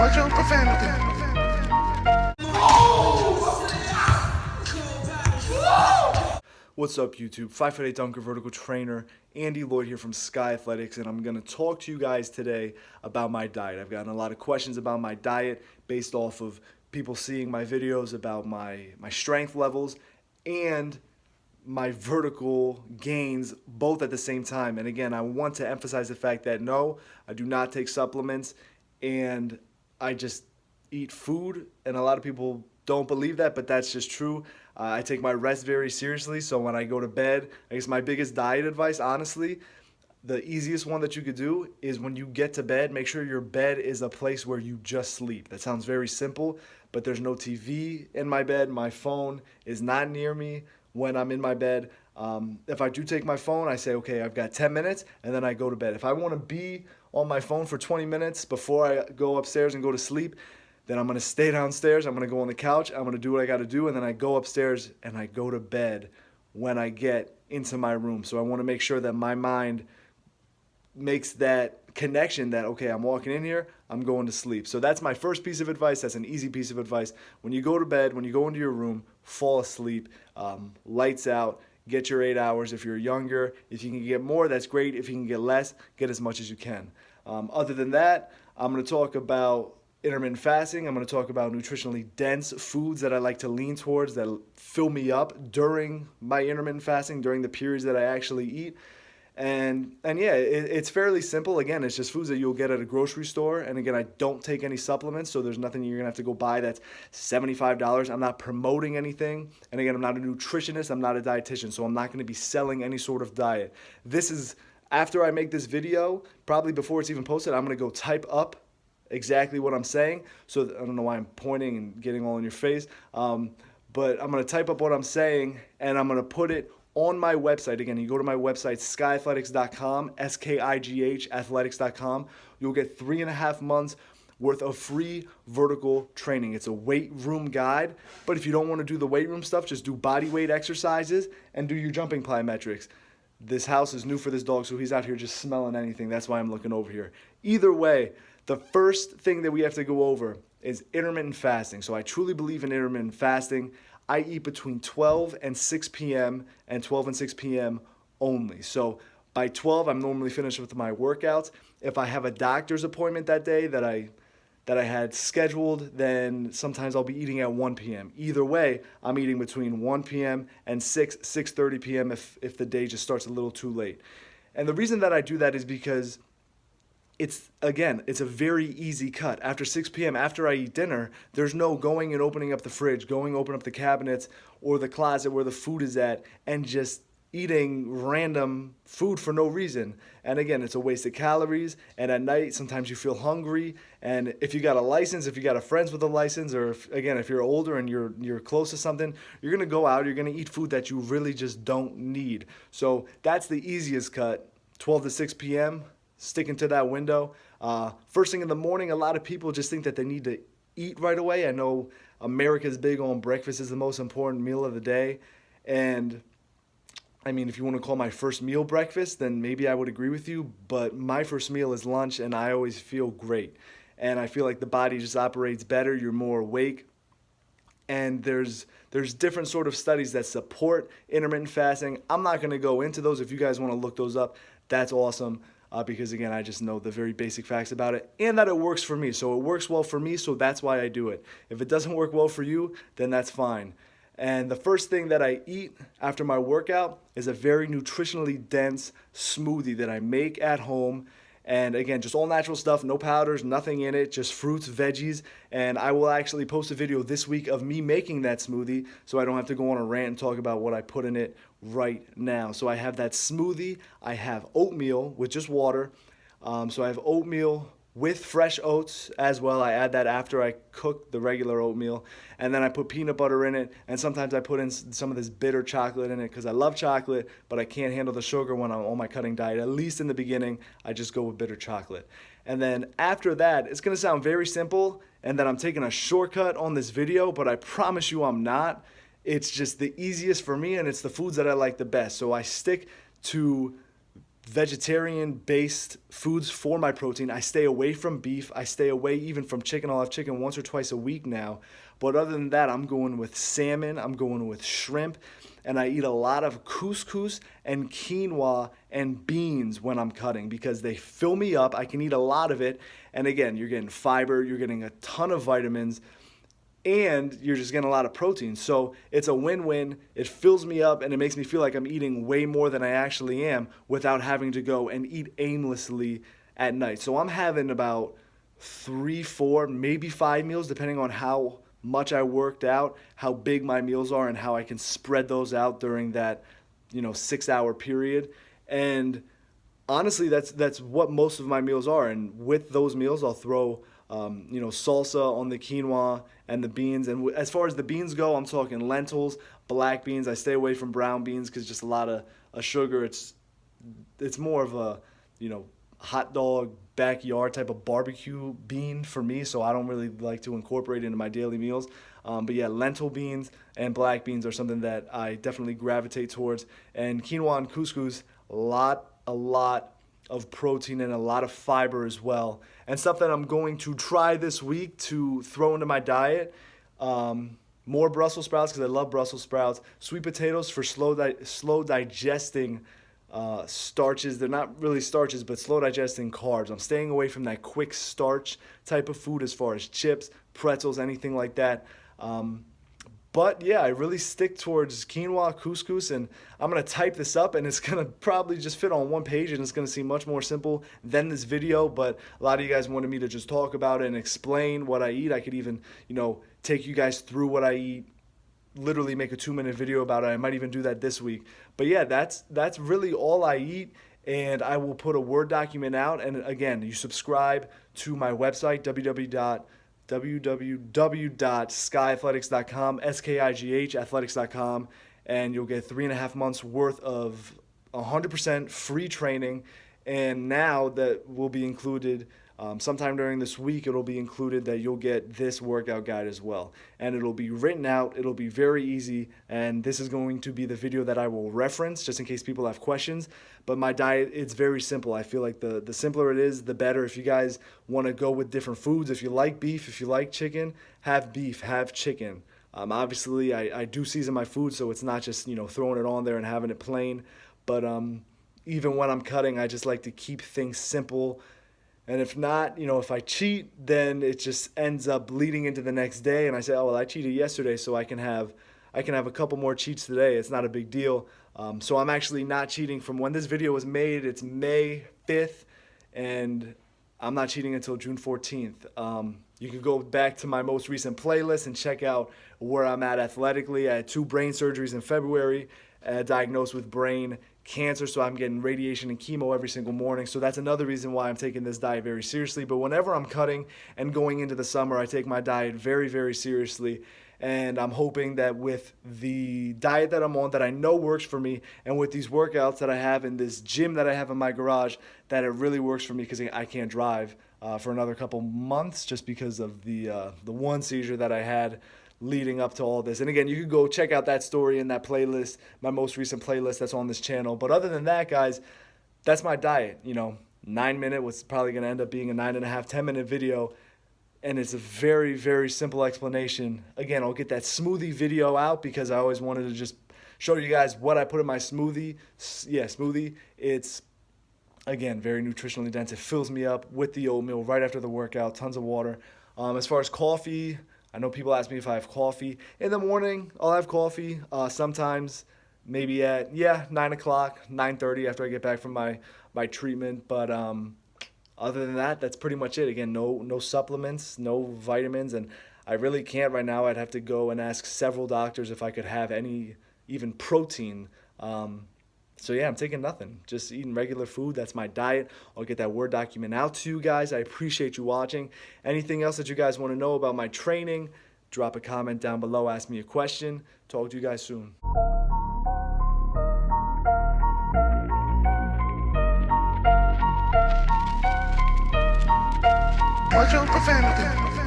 Watch your profanity. What's up, YouTube? 5'8" dunker vertical trainer Andy Lloyd here from Skigh Athletics, and I'm going to talk to you guys today about my diet. I've gotten a lot of questions about my diet based off of people seeing my videos about my strength levels and my vertical gains both at the same time. And again, I want to emphasize the fact that no, I do not take supplements, and I just eat food, and a lot of people don't believe that, but that's just true. I take my rest very seriously, so when I go to bed, I guess my biggest diet advice, honestly, the easiest one that you could do is when you get to bed, make sure your bed is a place where you just sleep. That sounds very simple, but there's no TV in my bed. My phone is not near me when I'm in my bed. If I do take my phone, I say, okay, I've got 10 minutes, and then I go to bed. If I want to be on my phone for 20 minutes before I go upstairs and go to sleep, then I'm going to stay downstairs, I'm going to go on the couch, I'm going to do what I got to do, and then I go upstairs and I go to bed when I get into my room. So I want to make sure that my mind makes that connection that, okay, I'm walking in here, I'm going to sleep. So that's my first piece of advice. That's an easy piece of advice. When you go to bed, when you go into your room, fall asleep, lights out, get your 8 hours. If you're younger, if you can get more, that's great. If you can get less, get as much as you can. Other than that, I'm going to talk about intermittent fasting. I'm going to talk about nutritionally dense foods that I like to lean towards that fill me up during my intermittent fasting, during the periods that I actually eat. And yeah, it's fairly simple. Again, it's just foods that you'll get at a grocery store. And again, I don't take any supplements, so there's nothing you're going to have to go buy that's $75. I'm not promoting anything. And again, I'm not a nutritionist. I'm not a dietitian, so I'm not going to be selling any sort of diet. This is, after I make this video, probably before it's even posted, I'm going to go type up exactly what I'm saying. So I don't know why I'm pointing and getting all in your face, but I'm going to type up what I'm saying, and I'm going to put it on my website. Again, you go to my website, skighathletics.com, S-K-I-G-H athletics.com. You'll get 3.5 months worth of free vertical training. It's a weight room guide, but if you don't want to do the weight room stuff, just do body weight exercises and do your jumping plyometrics. This house is new for this dog, so he's out here just smelling anything. That's why I'm looking over here. Either way, the first thing that we have to go over is intermittent fasting. So I truly believe in intermittent fasting. I eat between 12 and 6 p.m. and 12 and 6 p.m. only. So by 12, I'm normally finished with my workouts. If I have a doctor's appointment that day that I had scheduled, then sometimes I'll be eating at 1 p.m. Either way, I'm eating between 1 p.m. and 6:30 p.m. if the day just starts a little too late. And the reason that I do that is because it's a very easy cut. After 6 p.m., after I eat dinner, there's no going and opening up the fridge, open up the cabinets or the closet where the food is at, and just eating random food for no reason. And again, it's a waste of calories, and at night, sometimes you feel hungry, and if you got a license, if you got a friends with a license, or if you're older and you're close to something, you're gonna go out, you're gonna eat food that you really just don't need. So that's the easiest cut, 12 to 6 p.m., sticking to that window. First thing in the morning, a lot of people just think that they need to eat right away. I know America's big on breakfast is the most important meal of the day. And I mean, if you want to call my first meal breakfast, then maybe I would agree with you. But my first meal is lunch, and I always feel great. And I feel like the body just operates better. You're more awake. And there's different sort of studies that support intermittent fasting. I'm not going to go into those. If you guys want to look those up, that's awesome. Because again, I just know the very basic facts about it, and that it works for me. So it works well for me, so that's why I do it. If it doesn't work well for you, then that's fine. And the first thing that I eat after my workout is a very nutritionally dense smoothie that I make at home. And again, just all natural stuff, no powders, nothing in it, just fruits, veggies. And I will actually post a video this week of me making that smoothie, so I don't have to go on a rant and talk about what I put in it right now. So I have that smoothie. I have oatmeal with just water. So I have oatmeal with fresh oats as well. I add that after I cook the regular oatmeal, and then I put peanut butter in it, and sometimes I put in some of this bitter chocolate in it because I love chocolate, but I can't handle the sugar when I'm on my cutting diet. At least in the beginning, I just go with bitter chocolate. And then after that, it's going to sound very simple, and then I'm taking a shortcut on this video, but I promise you I'm not. It's just the easiest for me, and it's the foods that I like the best. So I stick to vegetarian-based foods for my protein. I stay away from beef. I stay away even from chicken. I'll have chicken once or twice a week now. But other than that, I'm going with salmon. I'm going with shrimp. And I eat a lot of couscous and quinoa and beans when I'm cutting because they fill me up. I can eat a lot of it. And again, you're getting fiber. You're getting a ton of vitamins. And you're just getting a lot of protein. So it's a win-win. It fills me up and it makes me feel like I'm eating way more than I actually am without having to go and eat aimlessly at night. So I'm having about 3, 4, maybe 5 meals depending on how much I worked out, how big my meals are, and how I can spread those out during that 6-hour period. And honestly, that's what most of my meals are. And with those meals, I'll throw salsa on the quinoa and the beans. And as far as the beans go, I'm talking lentils, black beans. I stay away from brown beans because just a lot of sugar. It's more of a, hot dog backyard type of barbecue bean for me. So I don't really like to incorporate it into my daily meals. But yeah, lentil beans and black beans are something that I definitely gravitate towards. And quinoa and couscous, a lot of protein and a lot of fiber as well. And stuff that I'm going to try this week to throw into my diet. More Brussels sprouts because I love Brussels sprouts. Sweet potatoes for slow digesting starches. They're not really starches, but slow digesting carbs. I'm staying away from that quick starch type of food as far as chips, pretzels, anything like that. But yeah, I really stick towards quinoa, couscous, and I'm going to type this up and it's going to probably just fit on one page and it's going to seem much more simple than this video, but a lot of you guys wanted me to just talk about it and explain what I eat. I could even, take you guys through what I eat, literally make a 2-minute video about it. I might even do that this week. But yeah, that's really all I eat, and I will put a Word document out. And again, you subscribe to my website, www.skighathletics.com, Skigh athletics.com, and you'll get 3.5 months worth of 100% free training. And now that will be included sometime during this week, it'll be included that you'll get this workout guide as well. And it'll be written out, it'll be very easy, and this is going to be the video that I will reference just in case people have questions. But my diet, it's very simple. I feel like the simpler it is, the better. If you guys want to go with different foods, if you like beef, if you like chicken, have beef, have chicken. Obviously, I do season my food, so it's not just throwing it on there and having it plain. But even when I'm cutting, I just like to keep things simple. And if not, if I cheat, then it just ends up bleeding into the next day. And I say, oh, well, I cheated yesterday, so I can have a couple more cheats today. It's not a big deal. So I'm actually not cheating from when this video was made. It's May 5th, and I'm not cheating until June 14th. You can go back to my most recent playlist and check out where I'm at athletically. I had 2 brain surgeries in February, diagnosed with brain cancer, so I'm getting radiation and chemo every single morning. So that's another reason why I'm taking this diet very seriously. But whenever I'm cutting and going into the summer, I take my diet very, very seriously. And I'm hoping that with the diet that I'm on, that I know works for me, and with these workouts that I have in this gym that I have in my garage, that it really works for me, because I can't drive for another couple months just because of the one seizure that I had leading up to all this. And again, you can go check out that story in that playlist, my most recent playlist that's on this channel. But other than that, guys, that's my diet. 9-minute was probably going to end up being a 9.5, 10-minute video. And it's a very, very simple explanation. Again, I'll get that smoothie video out because I always wanted to just show you guys what I put in my smoothie. Yeah, smoothie. It's, again, very nutritionally dense. It fills me up with the oatmeal right after the workout, tons of water. As far as coffee, I know people ask me if I have coffee. In the morning, I'll have coffee. Sometimes maybe at, 9 o'clock, 9:30 after I get back from my treatment. But other than that, that's pretty much it. Again, no supplements, no vitamins. And I really can't right now. I'd have to go and ask several doctors if I could have any, even protein. So yeah, I'm taking nothing. Just eating regular food. That's my diet. I'll get that Word document out to you guys. I appreciate you watching. Anything else that you guys want to know about my training, drop a comment down below. Ask me a question. Talk to you guys soon. Watch your profanity.